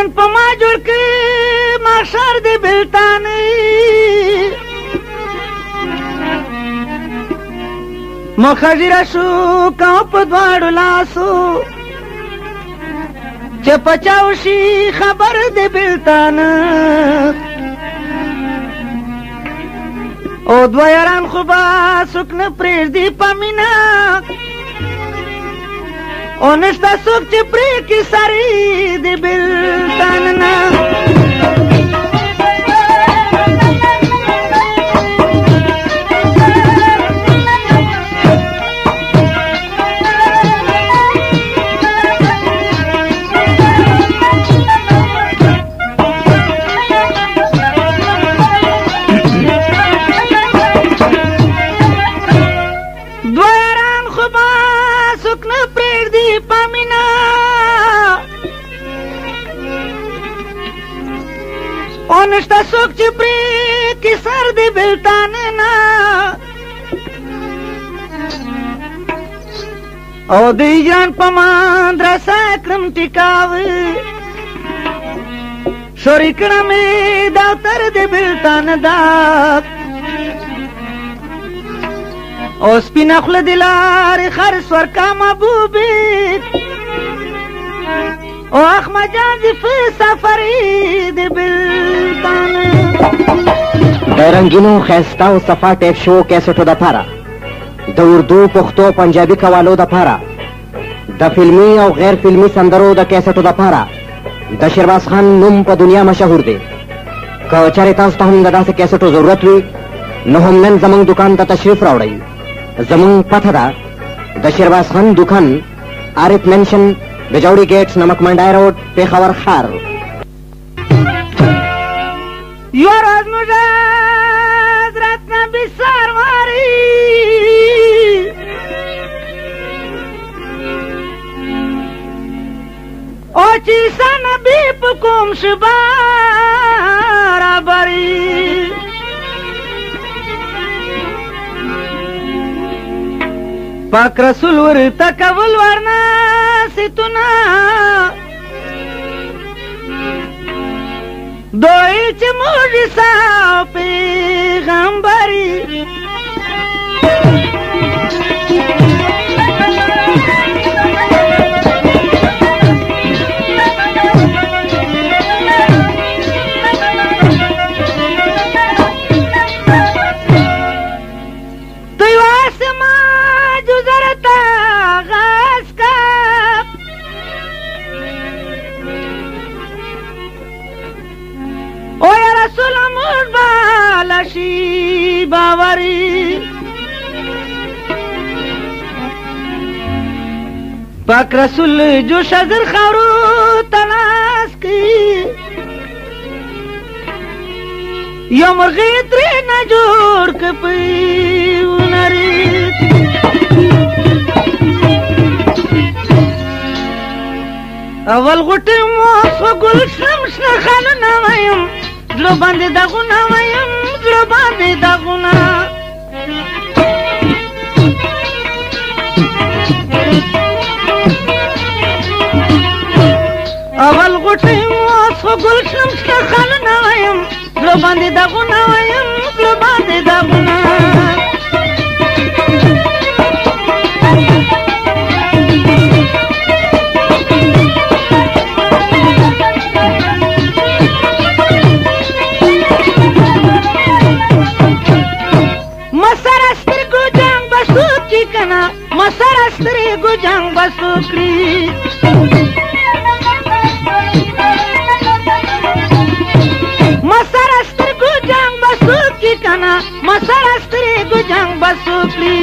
نن په ما جوړ کړ محشر د بلتانې مخجره شو کوم په دواړو لاسو چې پچاو شي خبر د بلتانه او دوه یاران خو به څوک نه پرېږدي په مینه او نشته څوک چې پرېږدي سرې د بلتان نه نشته څوک چې پرېږدي سر د بلتان نه او د هجران په مدرسه کړم ټیکاوه شوري کړه مې دفتر د بلتان داغ او سپینه خوله د لارې خرڅ ورکه محبوبې او احمد جان د سفرې د بلتان د رنګینو ښایسته او صفا ټیپ شو کیسټو دپاره د اردو پښتو پنجابي قوالو دپاره د فلمي او غیر فلمي سندرو د کیسټو دپاره د شیرباز خان نوم په دنیا مشهور دی که چېرې تاسو ته هم د داسې کیسټو ضرورت وي نو هم نن زموږ دکان ته تشریف راوړئ زموږ پته ده د شیرباز خان دکان عارف منشن د جوړی گیټ نمک منډای روډ پیښور ښار یو راز مجاز راتنا بسار واری او چی سن بی پکوم شبارا بری پاک رسول ورته کول ورنا ستونه دوی چې معجزه او پیغمبري شي باوري پاک رسول جو شجر خارو تلاش کی یو مرغی ترې نه جوړ کپی ونری اول غټه مو ګل شمشنه خانه وایم زړه باندې دغونه وایم زړه باندې دغونه اول غټه مو ګل شمشنه خانه وایم زړه باندې دغونه وایم زړه باندې دغونه مسره سترګو جنګ بس وکړي مسره سترګو جنګ بس وکړي کنه مسره سترګو جنګ بس وکړي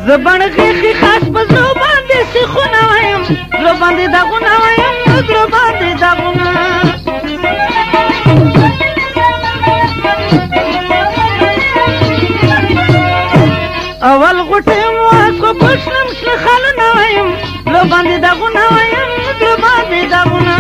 زبان غیخي خاص په زړه باندې سیخونه وایم زړه باندې دغونه وایم زړه باندې دغونه اول غټه مو اسخه پښنم شله خلنه وایم زړه باندې دغونه وایم زړه باندې دغونه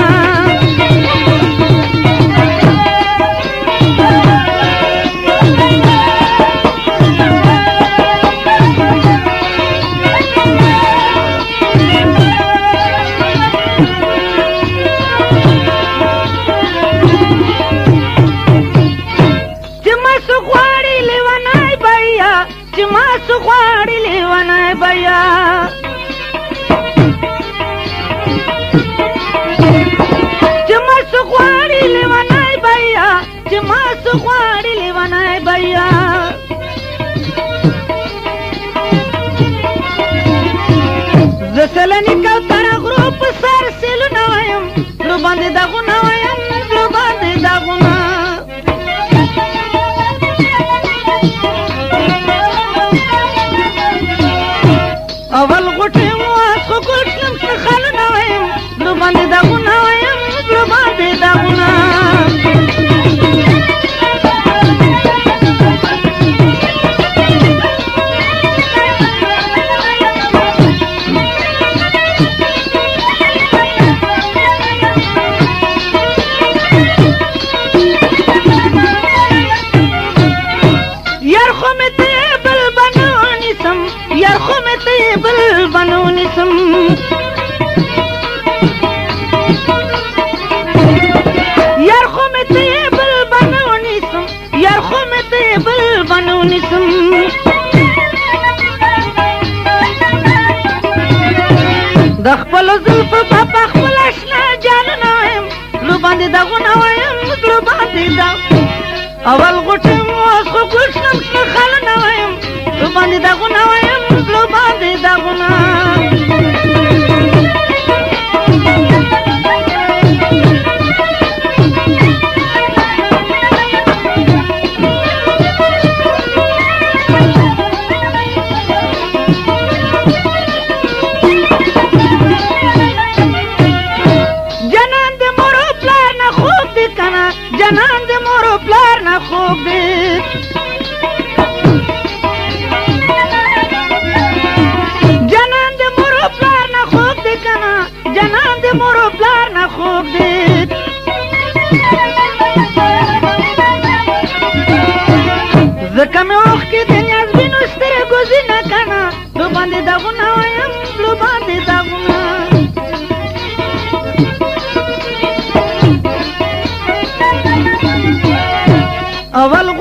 مواس خو ګل شلم څه خالونه ویم زړه باندې داغونه ویم زړه باندې داغونه د خپل زلفو په خپل اشنا جانونه ویم زړه باندې داغونه ویم زړه باندې داغ اول غوټې مو اوس خو ګل شلم څه خالونه ویم زړه باندې داغونه ویم زړه باندې داغونه جنان د مور او پلار نه خوب دی جنان د مور او پلار نه خوب دی کنه جنان د مور او پلار نه خوب دی ځکه مې اوښکې د نیازبینو سترګو ځینه کنه زړه باندې داغونه وایم زړه باندې داغونه اول